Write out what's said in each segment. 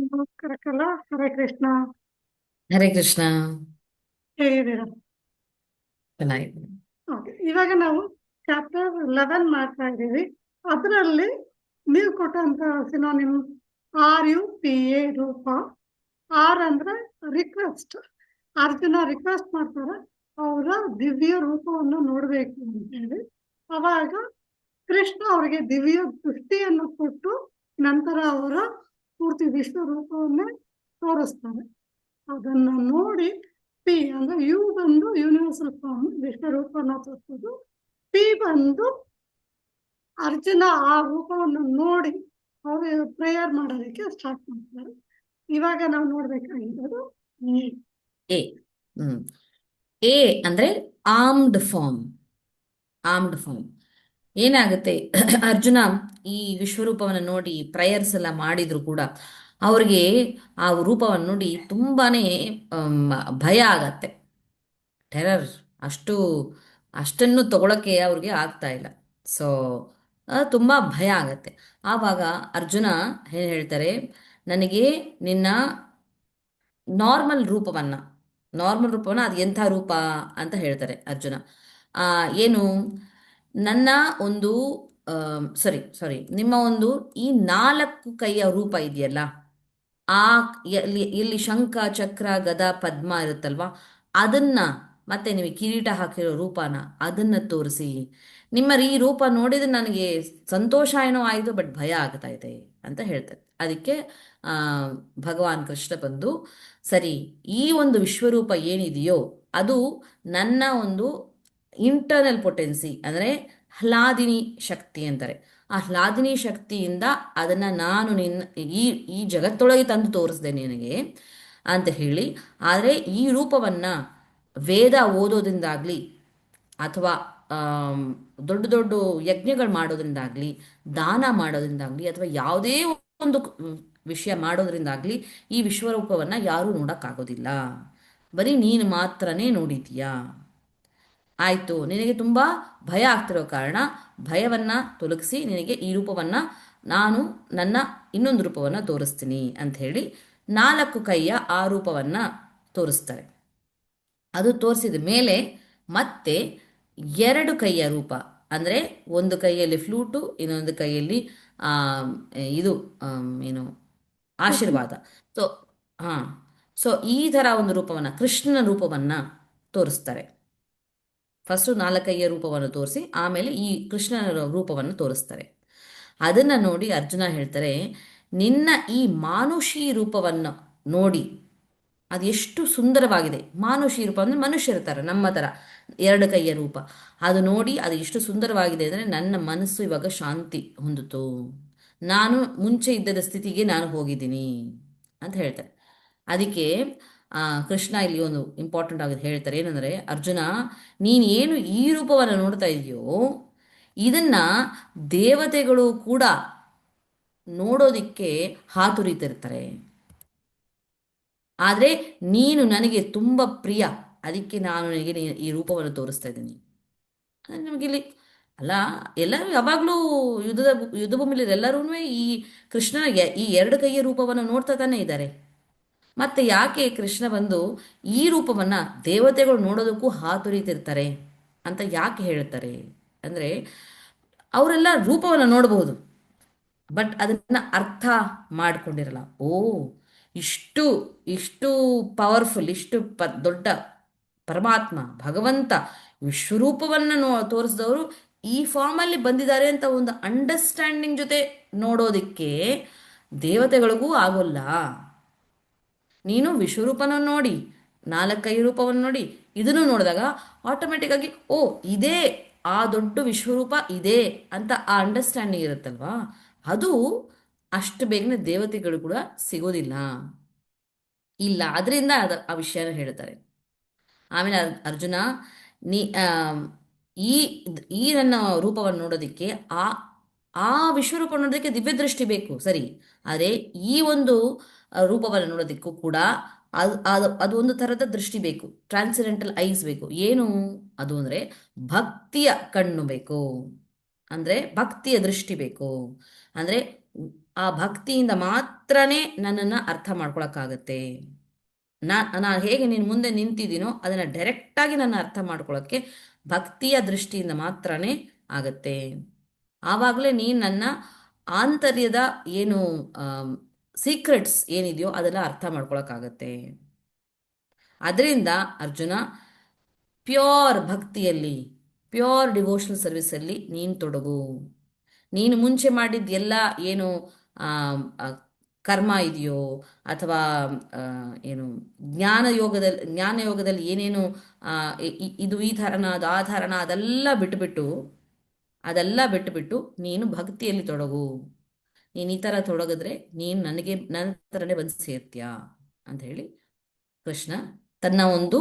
ನಮಸ್ಕಾರಕ್ಕಲ್ಲ. ಹರೇ ಕೃಷ್ಣ. ಹರೇ ಕೃಷ್ಣ. ಹೇಗಿದ್ದೀರಾ? ಚೆನ್ನಾಗಿದೆ. ಓಕೆ, ಇವಾಗ ನಾವು ಚಾಪ್ಟರ್ 11 ಮಾಡ್ತಾ ಇದ್ದೀವಿ. ಅದರಲ್ಲಿ ನೀವು ಕೊಟ್ಟಂತ ಸಿನೋನಿಮ್ RUPA ರೂಪ. ಆರ್ ಅಂದ್ರೆ ರಿಕ್ವೆಸ್ಟ್. ಅರ್ಜುನ ರಿಕ್ವೆಸ್ಟ್ ಮಾಡ್ತಾರೆ ಅವರ ದಿವ್ಯ ರೂಪವನ್ನು ನೋಡಬೇಕು ಅಂತ ಹೇಳಿ. ಅವಾಗ ಕೃಷ್ಣ ಅವರಿಗೆ ದಿವ್ಯ ದೃಷ್ಟಿಯನ್ನು ಕೊಟ್ಟು ನಂತರ ಅವರ ಪೂರ್ತಿ ವಿಶ್ವ ರೂಪವನ್ನೇ ತೋರಿಸ್ತಾರೆ. ಅದನ್ನ ನೋಡಿ ಪಿ ಅಂದ್ರೆ ಯು ಬಂದು ಯೂನಿವರ್ಸಲ್ ಫಾರ್ಮ್ ವಿಶ್ವರೂಪನ ತೋರಿಸೋದು. ಪಿ ಬಂದು ಅರ್ಜುನ ಆ ರೂಪವನ್ನು ನೋಡಿ ಅವರು ಪ್ರೇಯರ್ ಮಾಡೋದಕ್ಕೆ ಸ್ಟಾರ್ಟ್ ಮಾಡ್ತಾರೆ. ಇವಾಗ ನಾವು ನೋಡ್ಬೇಕಾಗಿರೋದು ಈ ಎ. ಹ್ಮ್ ಎ ಅಂದ್ರೆ ಆರ್ಮ್ಡ್ ಫಾರ್ಮ್. ಆರ್ಮ್ಡ್ ಫಾರ್ಮ್ ಏನಾಗುತ್ತೆ? ಅರ್ಜುನ ಈ ವಿಶ್ವರೂಪವನ್ನು ನೋಡಿ ಪ್ರಯರ್ಸ್ ಎಲ್ಲ ಮಾಡಿದ್ರು ಕೂಡ ಅವ್ರಿಗೆ ಆ ರೂಪವನ್ನು ನೋಡಿ ತುಂಬಾನೇ ಅಮ್, ಭಯ ಆಗತ್ತೆ. ಟೆರರ್ ಅಷ್ಟು ಅಷ್ಟನ್ನು ತಗೊಳಕ್ಕೆ ಅವ್ರಿಗೆ ಆಗ್ತಾ ಇಲ್ಲ. ಸೊ ತುಂಬಾ ಭಯ ಆಗತ್ತೆ. ಆವಾಗ ಅರ್ಜುನ ಏನ್ ಹೇಳ್ತಾರೆ, ನನಗೆ ನಿನ್ನ ನಾರ್ಮಲ್ ರೂಪವನ್ನ ಅದು ಎಂಥ ರೂಪ ಅಂತ ಹೇಳ್ತಾರೆ ಅರ್ಜುನ. ಆ ಏನು ನನ್ನ ಒಂದು ಸರಿ ಸಾರಿ ನಿಮ್ಮ ಒಂದು ಈ 4 ಕೈಯ ರೂಪ ಇದೆಯಲ್ಲ, ಆ ಎಲ್ಲಿ ಶಂಖ ಚಕ್ರ ಗದ ಪದ್ಮ ಇರುತ್ತಲ್ವಾ, ಅದನ್ನ ಮತ್ತೆ ನೀವು ಕಿರೀಟ ಹಾಕಿರೋ ರೂಪನ ಅದನ್ನ ತೋರಿಸಿ. ನಿಮ್ಮ ಈ ರೂಪ ನೋಡಿದ್ರೆ ನನಗೆ ಸಂತೋಷ ಏನೋ ಆಯಿತು, ಬಟ್ ಭಯ ಆಗ್ತಾ ಇದೆ ಅಂತ ಹೇಳ್ತಾರೆ. ಅದಕ್ಕೆ ಆ ಭಗವಾನ್ ಕೃಷ್ಣ ಬಂದು, ಸರಿ, ಈ ಒಂದು ವಿಶ್ವರೂಪ ಏನಿದೆಯೋ ಅದು ನನ್ನ ಒಂದು ಇಂಟರ್ನಲ್ ಪೊಟೆನ್ಸಿ, ಅಂದರೆ ಹ್ಲಾದಿನಿ ಶಕ್ತಿ ಅಂತಾರೆ. ಆ ಹ್ಲಾದಿನಿ ಶಕ್ತಿಯಿಂದ ಅದನ್ನ ನಾನು ನಿನ್ನ ಈ ಈ ಜಗತ್ತೊಳಗೆ ತಂದು ತೋರಿಸ್ದೆ ನಿನಗೆ ಅಂತ ಹೇಳಿ. ಆದರೆ ಈ ರೂಪವನ್ನ ವೇದ ಓದೋದ್ರಿಂದಾಗ್ಲಿ ಅಥವಾ ದೊಡ್ಡ ದೊಡ್ಡ ಯಜ್ಞಗಳು ಮಾಡೋದ್ರಿಂದಾಗ್ಲಿ, ದಾನ ಮಾಡೋದ್ರಿಂದಾಗ್ಲಿ, ಅಥವಾ ಯಾವುದೇ ಒಂದು ವಿಷಯ ಮಾಡೋದ್ರಿಂದಾಗ್ಲಿ ಈ ವಿಶ್ವರೂಪವನ್ನ ಯಾರೂ ನೋಡಕ್ಕಾಗೋದಿಲ್ಲ. ಬರೀ ನೀನು ಮಾತ್ರನೇ ನೋಡಿದೀಯಾ. ಆಯ್ತು, ನಿನಗೆ ತುಂಬಾ ಭಯ ಆಗ್ತಿರೋ ಕಾರಣ ಭಯವನ್ನ ತೊಲಗಿಸಿ ನಿನಗೆ ಈ ರೂಪವನ್ನ ನಾನು ನನ್ನ ಇನ್ನೊಂದು ರೂಪವನ್ನ ತೋರಿಸ್ತೀನಿ ಅಂತ ಹೇಳಿ 4 ಕೈಯ ಆ ರೂಪವನ್ನ ತೋರಿಸ್ತಾರೆ. ಅದು ತೋರಿಸಿದ ಮೇಲೆ ಮತ್ತೆ 2 ಕೈಯ ರೂಪ, ಅಂದ್ರೆ ಒಂದು ಕೈಯಲ್ಲಿ ಫ್ಲೂಟು, ಇನ್ನೊಂದು ಕೈಯಲ್ಲಿ ಆ ಇದು ಏನು ಆಶೀರ್ವಾದ. ಸೊ ಹಾ ಸೊ ಈ ತರ ಒಂದು ರೂಪವನ್ನ, ಕೃಷ್ಣನ ರೂಪವನ್ನ ತೋರಿಸ್ತಾರೆ. ಫಸ್ಟ್ 4 ಕೈಯ ರೂಪವನ್ನು ತೋರಿಸಿ ಆಮೇಲೆ ಈ ಕೃಷ್ಣನ ರೂಪವನ್ನು ತೋರಿಸ್ತಾರೆ. ಅದನ್ನ ನೋಡಿ ಅರ್ಜುನ ಹೇಳ್ತಾರೆ, ನಿನ್ನ ಈ ಮಾನುಷಿ ರೂಪವನ್ನು ನೋಡಿ ಅದು ಎಷ್ಟು ಸುಂದರವಾಗಿದೆ. ಮಾನುಷಿ ರೂಪ ಅಂದರೆ ಮನುಷ್ಯರಿರ್ತಾರೆ ನಮ್ಮ ಥರ, 2 ಕೈಯ ರೂಪ. ಅದು ನೋಡಿ ಅದು ಎಷ್ಟು ಸುಂದರವಾಗಿದೆ ಅಂದರೆ ನನ್ನ ಮನಸ್ಸು ಇವಾಗ ಶಾಂತಿ ಹೊಂದಿತು, ನಾನು ಮುಂಚೆ ಇದ್ದದ ಸ್ಥಿತಿಗೆ ನಾನು ಹೋಗಿದ್ದೀನಿ ಅಂತ ಹೇಳ್ತಾರೆ. ಅದಕ್ಕೆ ಕೃಷ್ಣ ಇಲ್ಲಿ ಒಂದು ಇಂಪಾರ್ಟೆಂಟ್ ಆಗಿ ಹೇಳ್ತಾರೆ, ಏನಂದ್ರೆ, ಅರ್ಜುನ, ನೀನು ಏನು ಈ ರೂಪವನ್ನು ನೋಡ್ತಾ ಇದೆಯೋ ಇದನ್ನ ದೇವತೆಗಳು ಕೂಡ ನೋಡೋದಿಕ್ಕೆ ಹಾತುರಿತಿರ್ತಾರೆ. ಆದರೆ ನೀನು ನನಗೆ ತುಂಬ ಪ್ರಿಯ, ಅದಕ್ಕೆ ನಾನು ನಿನಗೆ ಈ ರೂಪವನ್ನು ತೋರಿಸ್ತಾ ಇದ್ದೀನಿ. ನಮಗಿಲ್ಲಿ ಅಲ್ಲ, ಎಲ್ಲರೂ ಯಾವಾಗಲೂ ಯುದ್ಧ ಭೂಮಿಲಿ ಎಲ್ಲರೂ ಈ ಕೃಷ್ಣನ ಈ 2 ಕೈಯ ರೂಪವನ್ನು ನೋಡ್ತಾ ತಾನೇ ಇದ್ದಾರೆ. ಮತ್ತೆ ಯಾಕೆ ಕೃಷ್ಣ ಬಂದು ಈ ರೂಪವನ್ನ ದೇವತೆಗಳು ನೋಡೋದಕ್ಕೂ ಹಾತೊರೀತಿರ್ತಾರೆ ಅಂತ ಯಾಕೆ ಹೇಳ್ತಾರೆ ಅಂದ್ರೆ, ಅವರೆಲ್ಲ ರೂಪವನ್ನು ನೋಡಬಹುದು, ಬಟ್ ಅದನ್ನ ಅರ್ಥ ಮಾಡ್ಕೊಂಡಿರಲ್ಲ. ಓ, ಇಷ್ಟು ಇಷ್ಟು ಪವರ್ಫುಲ್, ಇಷ್ಟು ದೊಡ್ಡ ಪರಮಾತ್ಮ ಭಗವಂತ ವಿಶ್ವರೂಪವನ್ನು ತೋರಿಸಿದವರು ಈ ಫಾರ್ಮಲ್ಲಿ ಬಂದಿದ್ದಾರೆ ಅಂತ ಒಂದು ಅಂಡರ್ಸ್ಟ್ಯಾಂಡಿಂಗ್ ಜೊತೆ ನೋಡೋದಿಕ್ಕೆ ದೇವತೆಗಳಿಗೂ ಆಗೋಲ್ಲ. ನೀನು ವಿಶ್ವರೂಪನ ನೋಡಿ, 4 ಕೈ ರೂಪವನ್ನು ನೋಡಿ, ಇದನ್ನು ನೋಡಿದಾಗ ಆಟೋಮೆಟಿಕ್ ಆಗಿ ಓ, ಇದೇ ಆ ದೊಡ್ಡ ವಿಶ್ವರೂಪ ಇದೆ ಅಂತ ಆ ಅಂಡರ್ಸ್ಟ್ಯಾಂಡಿಂಗ್ ಇರುತ್ತಲ್ವಾ, ಅದು ಅಷ್ಟು ಬೇಗನೆ ದೇವತೆಗಳು ಕೂಡ ಸಿಗೋದಿಲ್ಲ. ಇಲ್ಲ, ಅದರಿಂದ ಆ ವಿಷಯನ ಹೇಳ್ತಾರೆ. ಆಮೇಲೆ ಅರ್ಜುನ, ನೀ ಈ ಈ ನನ್ನ ರೂಪವನ್ನು ನೋಡೋದಕ್ಕೆ ಆ ಆ ವಿಶ್ವರೂಪ ನೋಡೋದಕ್ಕೆ ದಿವ್ಯ ದೃಷ್ಟಿ ಬೇಕು, ಸರಿ. ಆದರೆ ಈ ಒಂದು ರೂಪವನ್ನು ನೋಡೋದಕ್ಕೂ ಕೂಡ ಅದು ಒಂದು ಥರದ ದೃಷ್ಟಿ ಬೇಕು, ಟ್ರಾನ್ಸಿಡೆಂಟಲ್ ಐಸ್ ಬೇಕು. ಏನು ಅದು ಅಂದರೆ ಭಕ್ತಿಯ ಕಣ್ಣು ಬೇಕು, ಅಂದರೆ ಭಕ್ತಿಯ ದೃಷ್ಟಿ ಬೇಕು. ಅಂದರೆ ಆ ಭಕ್ತಿಯಿಂದ ಮಾತ್ರನೇ ನನ್ನನ್ನು ಅರ್ಥ ಮಾಡ್ಕೊಳಕ್ಕಾಗತ್ತೆ. ನಾನು ಹೇಗೆ ನಿನ್ನ ಮುಂದೆ ನಿಂತಿದ್ದೀನೋ ಅದನ್ನು ಡೈರೆಕ್ಟಾಗಿ ನನ್ನ ಅರ್ಥ ಮಾಡ್ಕೊಳ್ಳೋಕ್ಕೆ ಭಕ್ತಿಯ ದೃಷ್ಟಿಯಿಂದ ಮಾತ್ರನೇ ಆಗತ್ತೆ. ಆವಾಗಲೇ ನೀನು ನನ್ನ ಆಂತರ್ಯದ ಏನು ಸೀಕ್ರೆಟ್ಸ್ ಏನಿದೆಯೋ ಅದೆಲ್ಲ ಅರ್ಥ ಮಾಡ್ಕೊಳಕ್ಕಾಗತ್ತೆ. ಅದರಿಂದ ಅರ್ಜುನ, ಪ್ಯೂರ್ ಭಕ್ತಿಯಲ್ಲಿ, ಪ್ಯೂರ್ ಡಿವೋಷನಲ್ ಸರ್ವಿಸಲ್ಲಿ ನೀನು ತೊಡಗು. ನೀನು ಮುಂಚೆ ಮಾಡಿದ ಎಲ್ಲ ಏನು ಆ, ಆ, ಕರ್ಮ ಇದೆಯೋ ಅಥವಾ ಏನು ಜ್ಞಾನಯೋಗದಲ್ಲಿ ಏನೇನು ಇದು ಈ ಥರನ ಅದು ಆ ಥರನ ಅದೆಲ್ಲ ಬಿಟ್ಟುಬಿಟ್ಟು ನೀನು ಭಕ್ತಿಯಲ್ಲಿ ತೊಡಗು. ನೀನು ಈ ಥರ ತೊಡಗಿದ್ರೆ ನೀನು ನನ್ನ ಥರನೇ ಬಂದು ಸೇರ್ತೀಯಾ ಅಂತ ಹೇಳಿ ಕೃಷ್ಣ ತನ್ನ ಒಂದು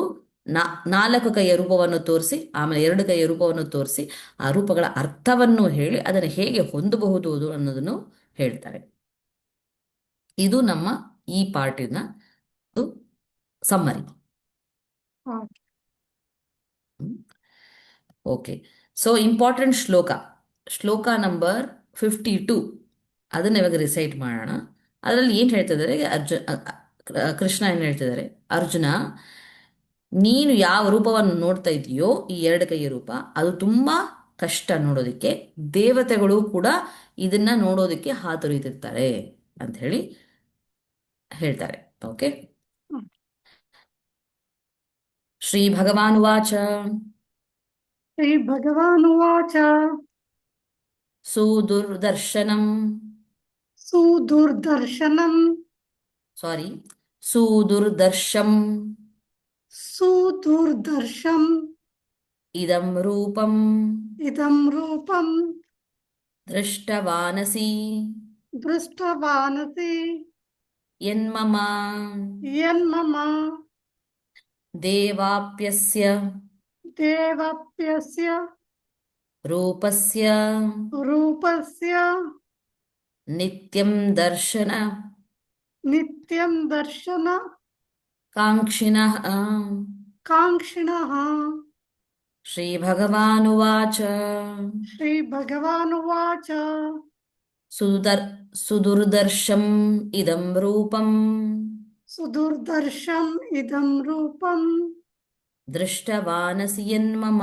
4 ಕೈಯ ರೂಪವನ್ನು ತೋರಿಸಿ, ಆಮೇಲೆ 2 ಕೈಯ ರೂಪವನ್ನು ತೋರಿಸಿ, ಆ ರೂಪಗಳ ಅರ್ಥವನ್ನು ಹೇಳಿ ಅದನ್ನು ಹೇಗೆ ಹೊಂದಬಹುದು ಅನ್ನೋದನ್ನು ಹೇಳ್ತಾರೆ. ಇದು ನಮ್ಮ ಈ ಪಾರ್ಟಿನ ಸಮ್ಮರಿ. ಓಕೆ, ಸೊ ಇಂಪಾರ್ಟೆಂಟ್ ಶ್ಲೋಕ ನಂಬರ್ 52 ಅದನ್ನ ಇವಾಗ ರಿಸೈಟ್ ಮಾಡೋಣ. ಅದರಲ್ಲಿ ಏನು ಹೇಳ್ತಿದ್ದಾರೆ ಕೃಷ್ಣ ಏನು ಹೇಳ್ತಿದ್ದಾರೆ, ಅರ್ಜುನ ನೀನು ಯಾವ ರೂಪವನ್ನು ನೋಡ್ತಾ ಇದೆಯೋ ಈ 2 ಕೈಯ ರೂಪ, ಅದು ತುಂಬಾ ಕಷ್ಟ ನೋಡೋದಕ್ಕೆ. ದೇವತೆಗಳು ಕೂಡ ಇದನ್ನ ನೋಡೋದಕ್ಕೆ ಹಾತೊರೀತಿರ್ತಾರೆ ಅಂತ ಹೇಳಿ ಹೇಳ್ತಾರೆ. ಓಕೆ, ಶ್ರೀ ಭಗವಾನುವಾಚ ಶ್ರೀ ಭಗವಾನುವಾಚ ಸುದುರ್ದರ್ಶನಂ ಸುದುರ್ದರ್ಶನಂ ಸುದುರ್ದರ್ಶಂ ಸುದುರ್ದರ್ಶಂ ಇದಂ ರೂಪಂ ದೃಷ್ಟವಾನಸಿ ಯನ್ಮಮ ದೇವಾಪ್ಯಸ್ಯ ರೂಪಸ್ಯ ನಿತ್ಯಂ ದರ್ಶನ ಕಾಂಕ್ಷಿಣಃ. ಶ್ರೀಭಗವಾನುವಾಚ ಸುದುರ್ದರ್ಶಂ ಇದಂ ರೂಪಂ ದೃಷ್ಟವಾನಸಿ ಯನ್ಮಮ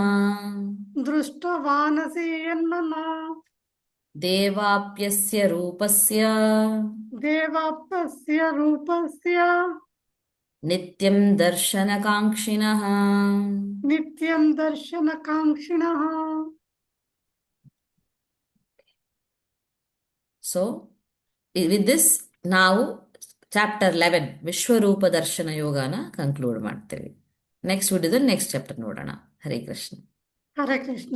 ದೇವಾಪ್ಯಸ್ಯ ರೂಪಸ್ಯ ನಿತ್ಯಂ ದರ್ಶನಕಾಂಕ್ಷಿಣಃ. ಸೊ ವಿತ್ ದಿಸ್ ನಾವು ಚಾಪ್ಟರ್ 11 ವಿಶ್ವರೂಪ ದರ್ಶನ ಯೋಗನ ಕಂಕ್ಲೂಡ್ ಮಾಡ್ತೇವೆ. ನೆಕ್ಸ್ಟ್ ವಿಡಿಯೋದಲ್ಲಿ ನೆಕ್ಸ್ಟ್ ಚಾಪ್ಟರ್ ನೋಡೋಣ. ಹರೇ ಕೃಷ್ಣ. ಹರೇ ಕೃಷ್ಣ.